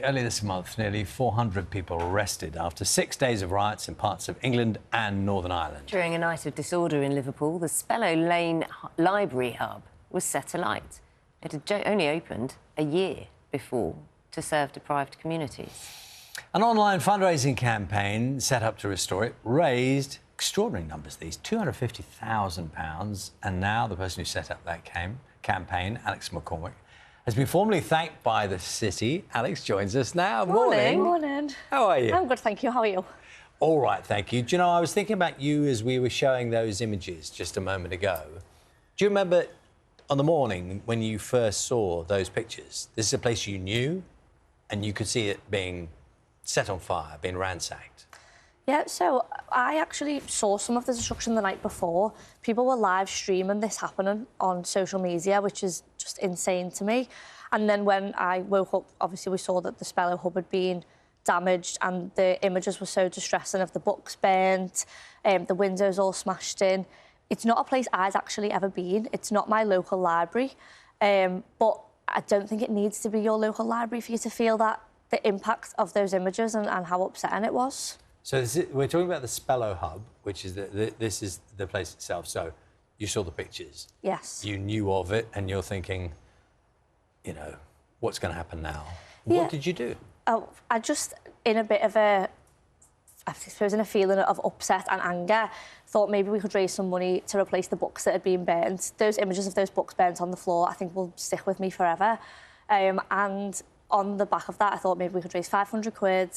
Earlier this month, nearly 400 people arrested after 6 days of riots in parts of England and Northern Ireland. During a night of disorder in Liverpool, the Spellow Library hub was set alight. It had only opened a year before to serve deprived communities. An online fundraising campaign set up to restore it raised extraordinary numbers, these £250,000, and now the person who set up that campaign, Alex McCormick, has been formally thanked by the city. Alex joins us now. Morning. Morning. How are you? I'm good, thank you. How are you? All right, thank you. Do you know, I was thinking about you as we were showing those images just a moment ago. Do you remember on the morning when you first saw those pictures? This is a place you knew and you could see it being set on fire, being ransacked. Yeah, so I actually saw some of the destruction the night before. People were live streaming this happening on social media, which is just insane to me. And then when I woke up, obviously we saw that the Spellow hub had been damaged and the images were so distressing of the books burnt, the windows all smashed in. It's not a place I'd actually ever been. It's not my local library. But I don't think it needs to be your local library for you to feel that the impact of those images and how upsetting it was. So we're talking about the Spellow hub, which is this is the place itself. So you saw the pictures. Yes. You knew of it, and you're thinking, you know, what's going to happen now? Yeah. What did you do? Oh, I just, in a bit of a, I suppose, in a feeling of upset and anger, thought maybe we could raise some money to replace the books that had been burnt. Those images of those books burnt on the floor, I think, will stick with me forever. And on the back of that, I thought maybe we could raise 500 quid,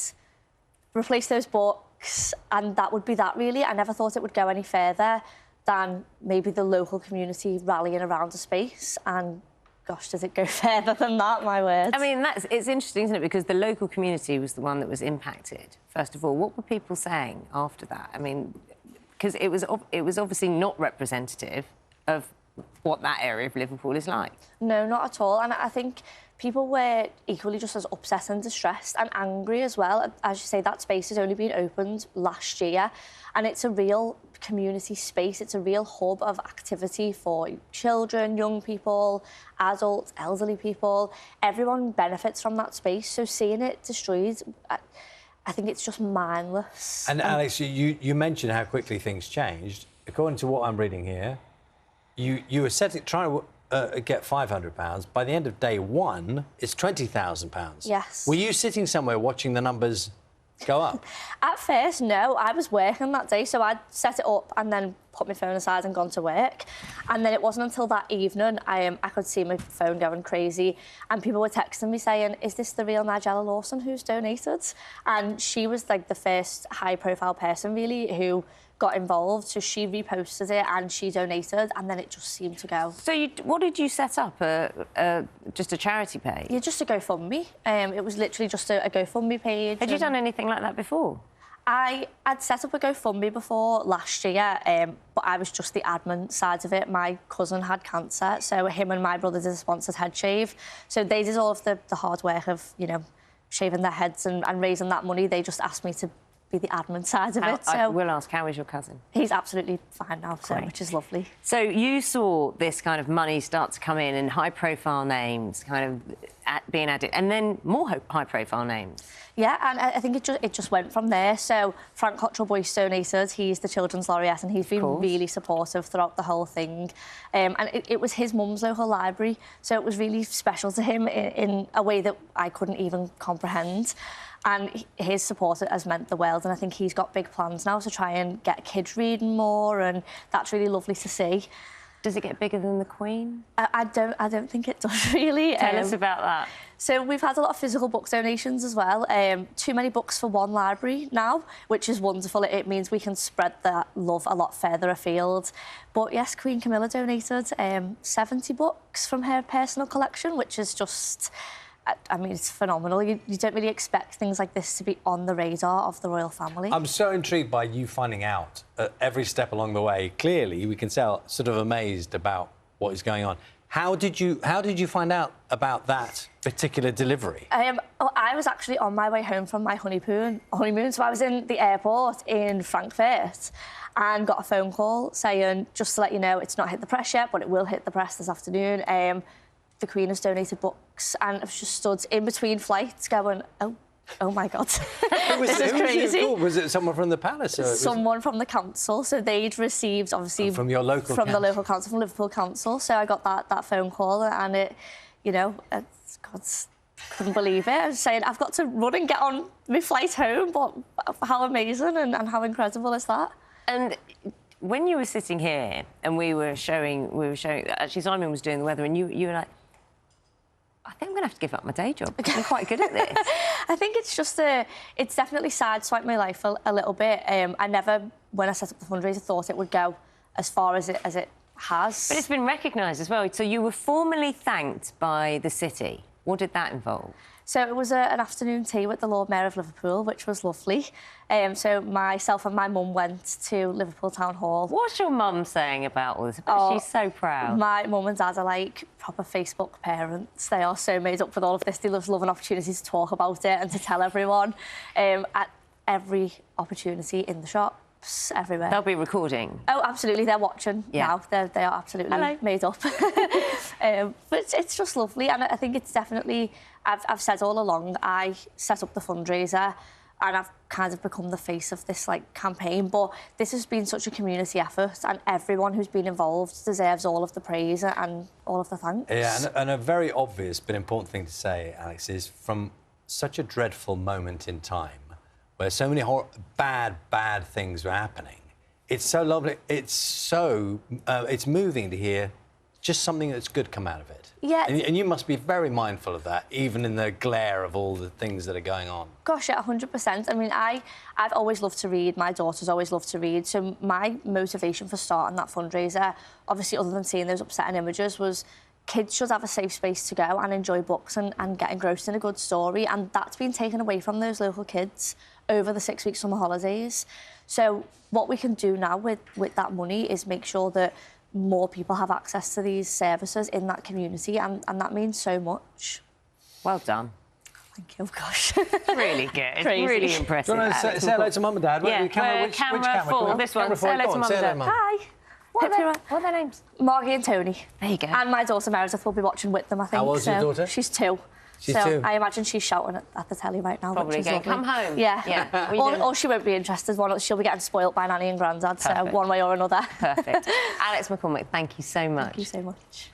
replace those books, and that would be that, really. I never thought it would go any further than maybe the local community rallying around a space, and gosh, does it go further than that, my word. I mean, it's interesting, isn't it, because the local community was the one that was impacted, first of all. What were people saying after that? I mean, because it was obviously not representative of what that area of Liverpool is like. No, not at all, and I think people were equally just as upset and distressed and angry as well. As you say, that space has only been opened last year, and it's a real community space. It's a real hub of activity for children, young people, adults, elderly people. Everyone benefits from that space, so seeing it destroyed, I think it's just mindless. And Alex, you mentioned how quickly things changed. According to what I'm reading here, you were trying to get £500. By the end of day one, it's £20,000. Yes. Were you sitting somewhere watching the numbers go up? At first, no. I was working that day, so I'd set it up and then put my phone aside and gone to work. And then it wasn't until that evening I could see my phone going crazy, and people were texting me saying, "Is this the real Nigella Lawson who's donated?" And she was like the first high-profile person, really, who got involved, so she reposted it and she donated, and then it just seemed to go. So what did you set up? Just a charity page? Yeah, just a GoFundMe. It was literally just a GoFundMe page. Had you done anything like that before? I'd set up a GoFundMe before last year, but I was just the admin side of it. My cousin had cancer, so him and my brother did a sponsored head shave. So they did all of the hard work of, you know, shaving their heads and raising that money. They just asked me to be the admin side of it. So I will ask, how is your cousin? He's absolutely fine now, so, which is lovely. So you saw this kind of money start to come in and high-profile names kind of being added, and then more high-profile names. Yeah, and I think it just went from there. So Frank Cottrell-Boyce donated. He's the Children's Laureate, and he's been really supportive throughout the whole thing. And it was his mum's local library, so it was really special to him in a way that I couldn't even comprehend. And his support has meant the world, and I think he's got big plans now to try and get kids reading more, and that's really lovely to see. Does it get bigger than the Queen? I don't think it does, really. Tell us about that. So we've had a lot of physical book donations as well. Too many books for one library now, which is wonderful. It means we can spread that love a lot further afield. But yes, Queen Camilla donated 70 books from her personal collection, which is just, I mean, it's phenomenal. You don't really expect things like this to be on the radar of the royal family. I'm so intrigued by you finding out every step along the way. Clearly, we can tell, sort of amazed about what is going on. How did you find out about that particular delivery? I was actually on my way home from my honeymoon. So I was in the airport in Frankfurt and got a phone call saying, just to let you know, it's not hit the press yet, but it will hit the press this afternoon. the Queen has donated books, and I've just stood in between flights going, oh my God, this is crazy. Was it someone from the palace? Or someone from the council. So they'd received, obviously... from your local From council. the local council, from Liverpool Council. So I got that phone call, and it, you know, couldn't believe it. I was saying, I've got to run and get on my flight home, but how amazing and how incredible is that? And when you were sitting here and we were showing, actually Simon was doing the weather, and you were like, I think I'm going to have to give up my day job. I'm quite good at this. I think it's just it's definitely sideswiped my life a little bit. I never, when I set up the fundraiser, thought it would go as far as it has. But it's been recognised as well. So you were formally thanked by the city. What did that involve? So it was an afternoon tea with the Lord Mayor of Liverpool, which was lovely. So myself and my mum went to Liverpool Town Hall. What's your mum saying about all this? She's so proud. My mum and dad are like proper Facebook parents. They are so made up with all of this. They love an opportunity to talk about it and to tell everyone at every opportunity in the shops, everywhere. They'll be recording. Oh, absolutely. They're watching now. They are absolutely made up. But it's just lovely, and I think it's definitely... I've said all along, I set up the fundraiser and I've kind of become the face of this campaign, but this has been such a community effort, and everyone who's been involved deserves all of the praise and all of the thanks. Yeah, and a very obvious but important thing to say, Alex, is from such a dreadful moment in time where so many bad things were happening, it's so lovely, it's moving to hear just something that's good come out of it. Yeah. And you must be very mindful of that, even in the glare of all the things that are going on. Gosh, yeah, 100%. I mean, I've always loved to read. My daughter's always loved to read. So my motivation for starting that fundraiser, obviously, other than seeing those upsetting images, was kids should have a safe space to go and enjoy books and get engrossed in a good story. And that's been taken away from those local kids over the 6-week summer holidays. So what we can do now with that money is make sure that more people have access to these services in that community, and that means so much. Well done. Thank you, gosh. It's really good. It's Crazy. really impressive. Do you want to say hello to Mum and Dad? Yeah, which camera? camera four. This one. Camera Say hello to Go on, Mum say and hello, Dad. Mum. Hi. What are their names? Margie and Tony. There you go. And my daughter Meredith will be watching with them, I think. How old's your daughter? She's 2. She's so 2. I imagine she's shouting at the telly right now. Probably which is going, lovely. come home. Yeah. Or she won't be interested. She'll be getting spoilt by Nanny and Grandad, so one way or another. Perfect. Alex McCormick, thank you so much. Thank you so much.